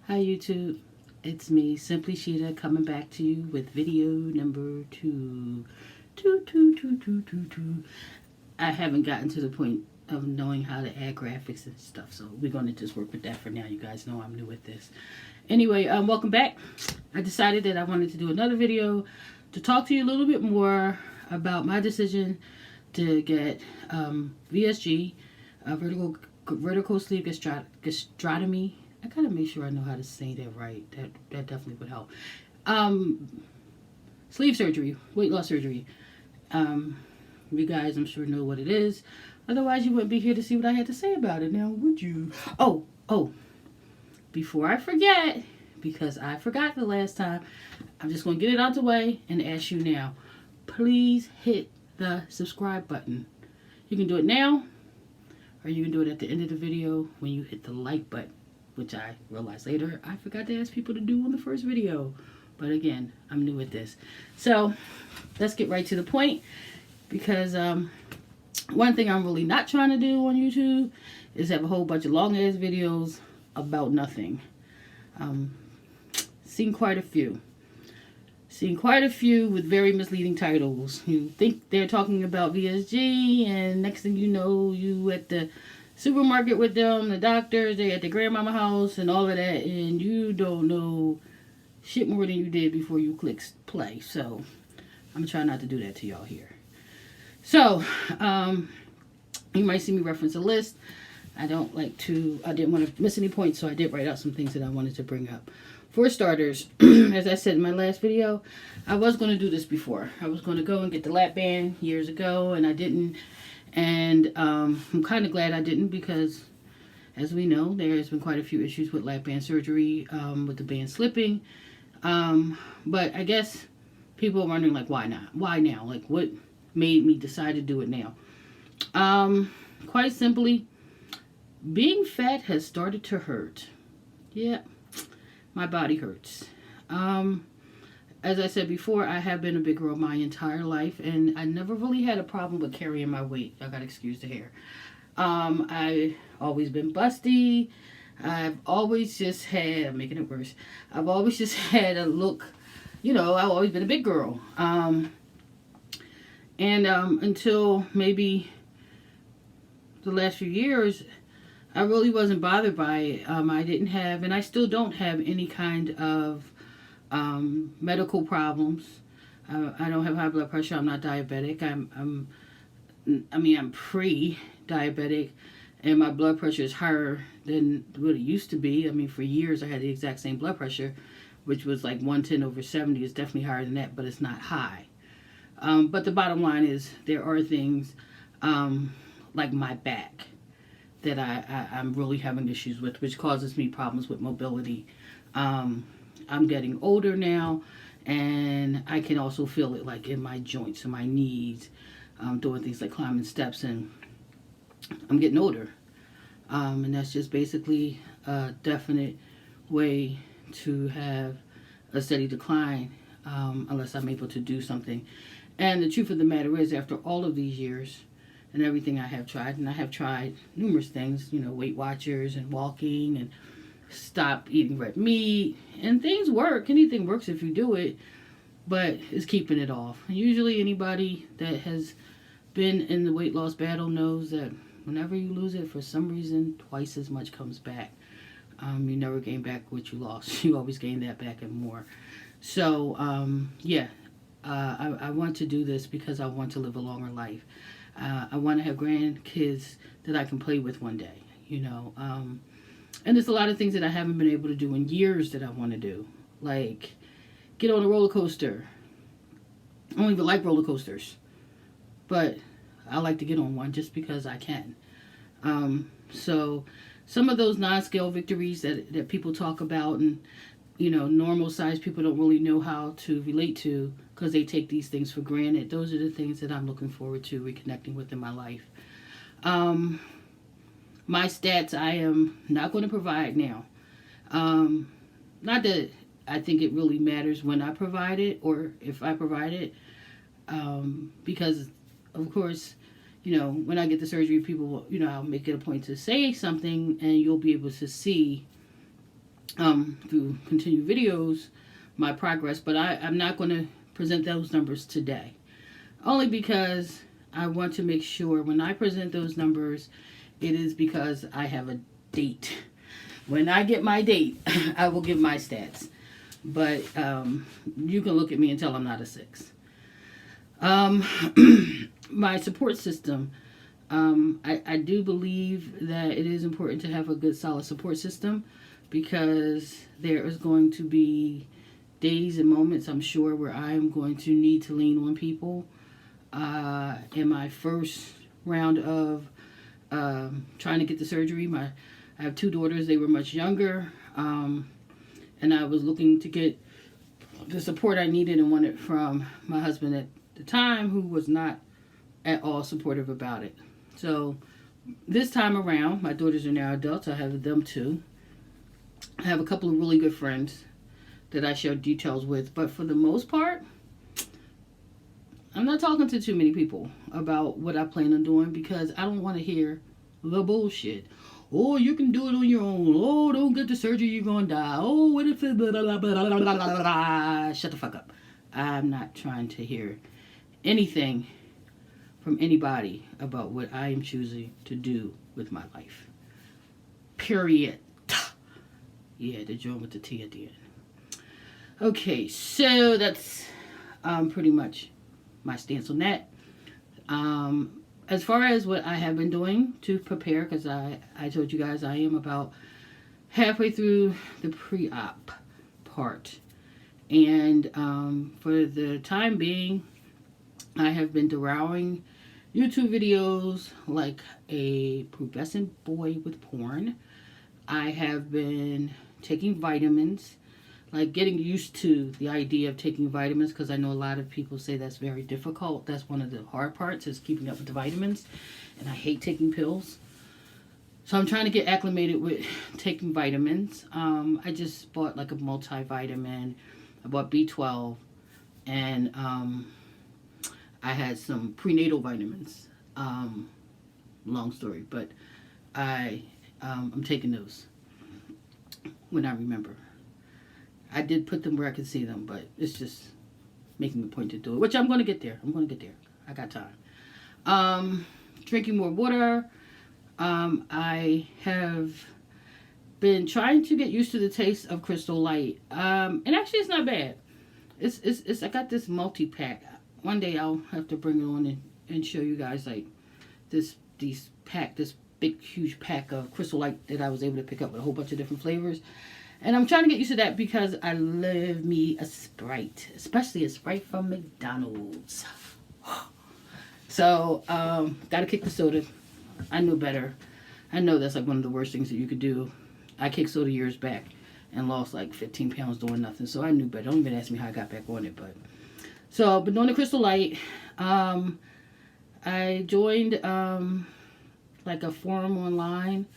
Hi YouTube, it's me, Simply Sheeta, coming back to you with video number two. Two. I haven't gotten to the point of knowing how to add graphics and stuff, so we're going to just work with that for now. You guys know I'm new with this. Anyway, welcome back. I decided that I wanted to do another video to talk to you a little bit more about my decision to get VSG, vertical sleeve gastrotomy. I gotta make sure I know how to say that right. That definitely would help. Sleeve surgery, weight loss surgery. You guys, I'm sure know what it is. Otherwise, you wouldn't be here to see what I had to say about it. Now, would you? Oh. Before I forget, because I forgot the last time, I'm just gonna get it out the way and ask you now. Please hit the subscribe button. You can do it now, or you can do it at the end of the video when you hit the like button, which I realized later I forgot to ask people to do on the first video. But again, I'm new at this. So let's get right to the point, because one thing I'm really not trying to do on YouTube is have a whole bunch of long ass videos about nothing. Seen quite a few with very misleading titles. You think they're talking about VSG, and next thing you know, you at the supermarket with them, the doctors, they at the grandmama house and all of that, and you don't know shit more than you did before you click play. So I'm trying not to do that to y'all here. So you might see me reference a list. I didn't want to miss any points, so I did write out some things that I wanted to bring up. For starters, as I said in my last video, I was going to do this before. I was going to go and get the lap band years ago, and I didn't. And I'm kind of glad I didn't, because as we know, there has been quite a few issues with lap band surgery, with the band slipping. But I guess people are wondering, like, why not? Why now? Like, what made me decide to do it now? Quite simply, being fat has started to hurt. Yeah, my body hurts. As I said before, I have been a big girl my entire life, and I never really had a problem with carrying my weight. I gotta excuse the hair. I've always been busty. I've always just had, I'm making it worse, I've always just had a look, I've always been a big girl. Until maybe the last few years, I really wasn't bothered by it. I didn't have, and I still don't have, any kind of medical problems. I don't have high blood pressure. I'm not diabetic. I'm pre-diabetic, and my blood pressure is higher than what it used to be. I mean, for years I had the exact same blood pressure, which was like 110/70. It's definitely higher than that, but it's not high. But the bottom line is, there are things like my back that I'm really having issues with, which causes me problems with mobility. I'm getting older now, and I can also feel it, like, in my joints and my knees, doing things like climbing steps, and I'm getting older. And that's just basically a definite way to have a steady decline, unless I'm able to do something. And the truth of the matter is, after all of these years and everything I have tried, and I have tried numerous things, Weight Watchers and walking and stop eating red meat, and things work. Anything works if you do it, but it's keeping it off. And usually anybody that has been in the weight loss battle knows that whenever you lose it, for some reason, twice as much comes back. You never gain back what you lost. You always gain that back and more. So, I want to do this because I want to live a longer life. I want to have grandkids that I can play with one day, And there's a lot of things that I haven't been able to do in years that I want to do. Like, get on a roller coaster. I don't even like roller coasters, but I like to get on one just because I can. So some of those non-scale victories that people talk about, and, normal size people don't really know how to relate to, because they take these things for granted. Those are the things that I'm looking forward to reconnecting with in my life. My stats, I am not going to provide now. Not that I think it really matters when I provide it, or if I provide it, because, of course, when I get the surgery, people will, I'll make it a point to say something, and you'll be able to see through continued videos, my progress, but I'm not going to present those numbers today. Only because I want to make sure when I present those numbers, it is because I have a date. When I get my date, I will give my stats. But you can look at me and tell I'm not a 6. My support system. I do believe that it is important to have a good, solid support system, because there is going to be days and moments, I'm sure, where I'm going to need to lean on people. In my first round of trying to get the surgery, I have 2 daughters. They were much younger, and I was looking to get the support I needed and wanted from my husband at the time, who was not at all supportive about it. So this time around, my daughters are now adults. I have them too. I have a couple of really good friends that I share details with, but for the most part, I'm not talking to too many people about what I plan on doing, because I don't want to hear the bullshit. Oh, you can do it on your own. Oh, don't get the surgery, you're going to die. Oh, what if it... Blah, blah, blah, blah, blah, blah. Shut the fuck up. I'm not trying to hear anything from anybody about what I am choosing to do with my life. Period. Yeah, the joint with the T at the end. Okay, so that's pretty much my stance on that. As far as what I have been doing to prepare, because I told you guys I am about halfway through the pre-op part. And for the time being, I have been devouring YouTube videos like a pubescent boy with porn. I have been taking vitamins, like getting used to the idea of taking vitamins, because I know a lot of people say that's very difficult. That's one of the hard parts, is keeping up with the vitamins. And I hate taking pills. So I'm trying to get acclimated with taking vitamins. I just bought like a multivitamin. I bought B12. And I had some prenatal vitamins. Long story. But I'm taking those when I remember. I did put them where I could see them, but it's just making a point to do it, which I'm going to get there. I got time. Drinking more water. I have been trying to get used to the taste of Crystal Light. And actually it's not bad. It's I got this multi-pack. One day I'll have to bring it on and show you guys like this big huge pack of Crystal Light that I was able to pick up with a whole bunch of different flavors. And I'm trying to get used to that, because I love me a Sprite, especially a Sprite from McDonald's. So, gotta kick the soda. I knew better. I know that's like one of the worst things that you could do. I kicked soda years back and lost like 15 pounds doing nothing. So I knew better. Don't even ask me how I got back on it. But so, but doing the Crystal Light, I joined like a forum online.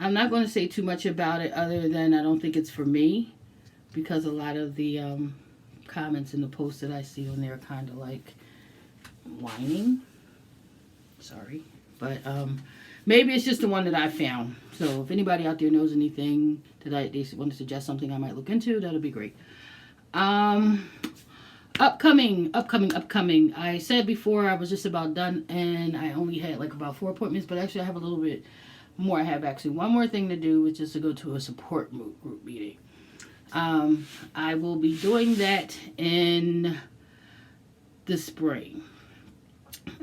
I'm not going to say too much about it, other than I don't think it's for me, because a lot of the comments in the posts that I see on there are kind of like whining. Sorry. But maybe it's just the one that I found. So if anybody out there knows anything that they want to suggest something I might look into, that'll be great. Upcoming. I said before I was just about done, and I only had like about 4 appointments, but actually I have a little bit more. I have actually one more thing to do, which is to go to a support group meeting. I will be doing that in the spring.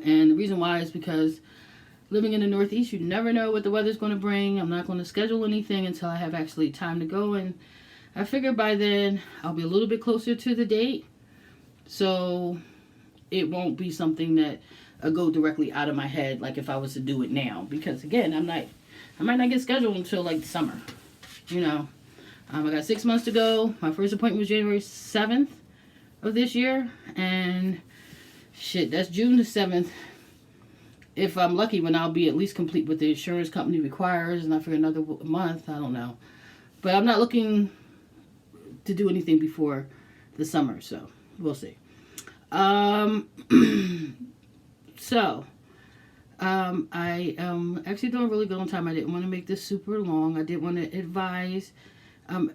And the reason why is because living in the Northeast, you never know what the weather's going to bring. I'm not going to schedule anything until I have actually time to go, and I figure by then I'll be a little bit closer to the date, so it won't be something that I go directly out of my head like if I was to do it now, because again, I might not get scheduled until like the summer, you know. I got 6 months to go. My first appointment was January 7th of this year, and shit, that's June the 7th. If I'm lucky, when I'll be at least complete what the insurance company requires, and I figure another month, I don't know. But I'm not looking to do anything before the summer, so we'll see. I actually doing really good on time. I didn't want to make this super long. I did want to advise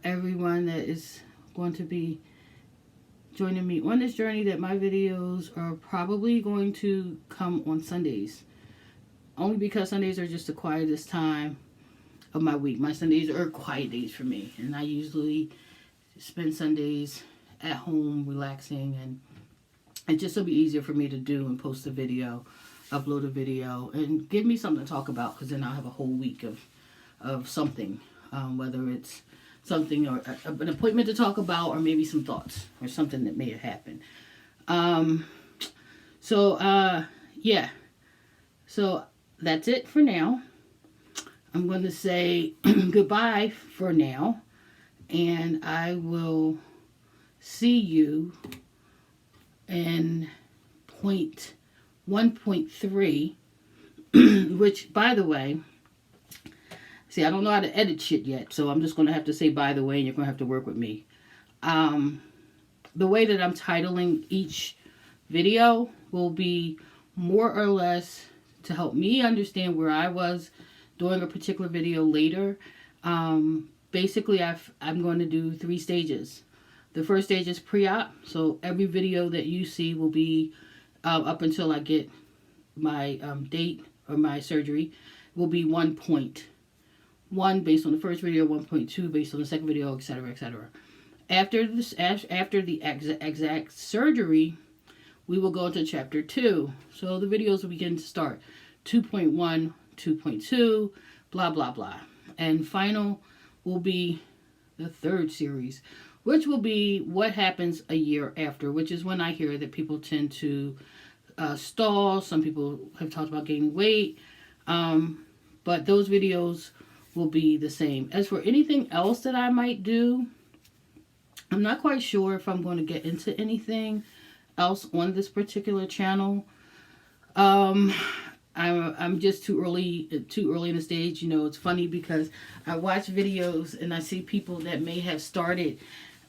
everyone that is going to be joining me on this journey that my videos are probably going to come on Sundays. Only because Sundays are just the quietest time of my week. My Sundays are quiet days for me. And I usually spend Sundays at home relaxing. And it just will be easier for me to do and post a video, upload a video, and give me something to talk about. Because then I'll have a whole week of something. Whether it's something or an appointment to talk about, or maybe some thoughts or something that may have happened. Yeah. So that's it for now. I'm going to say goodbye for now, and I will see you in 1.3, which, by the way, see, I don't know how to edit shit yet, so I'm just going to have to say by the way, and you're going to have to work with me. The way that I'm titling each video will be more or less to help me understand where I was doing a particular video later. Basically, I'm going to do 3 stages. The first stage is pre-op, so every video that you see will be up until I get my date or my surgery will be 1.1 based on the first video, 1.2 based on the second video, etc., etc. After the exact surgery, we will go into chapter 2. So the videos will begin to start 2.1, 2.2, blah, blah, blah. And final will be the third series, which will be what happens a year after, which is when I hear that people tend to stall. Some people have talked about gaining weight. But those videos will be the same. As for anything else that I might do, I'm not quite sure if I'm going to get into anything else on this particular channel. I'm just too early in the stage. You know, it's funny because I watch videos and I see people that may have started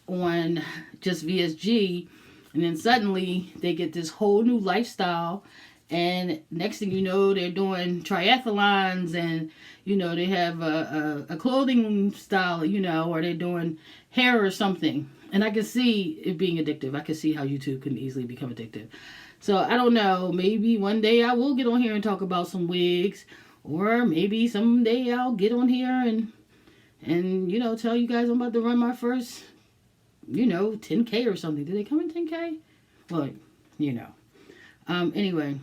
on just VSG, and then suddenly they get this whole new lifestyle, and next thing you know, they're doing triathlons, and you know, they have a clothing style, you know, or they're doing hair or something. And I can see it being addictive. I can see how YouTube can easily become addictive. So I don't know, maybe one day I will get on here and talk about some wigs, or maybe someday I'll get on here and you know, tell you guys I'm about to run my first, you know, 10K or something. Do they come in 10K? Well, you know. Anyway,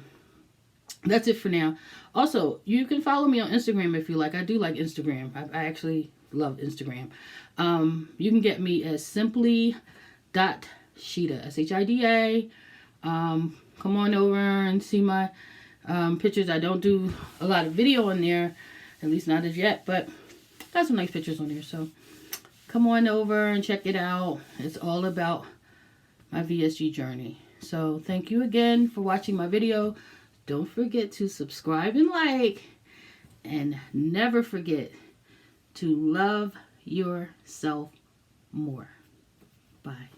that's it for now. Also, you can follow me on Instagram if you like. I do like Instagram. I actually love Instagram. You can get me as simply.shida, SHIDA. Come on over and see my pictures. I don't do a lot of video on there, at least not as yet, but got some nice pictures on there. So come on over and check it out. It's all about my VSG journey. So thank you again for watching my video. Don't forget to subscribe and like, and never forget to love yourself more. Bye.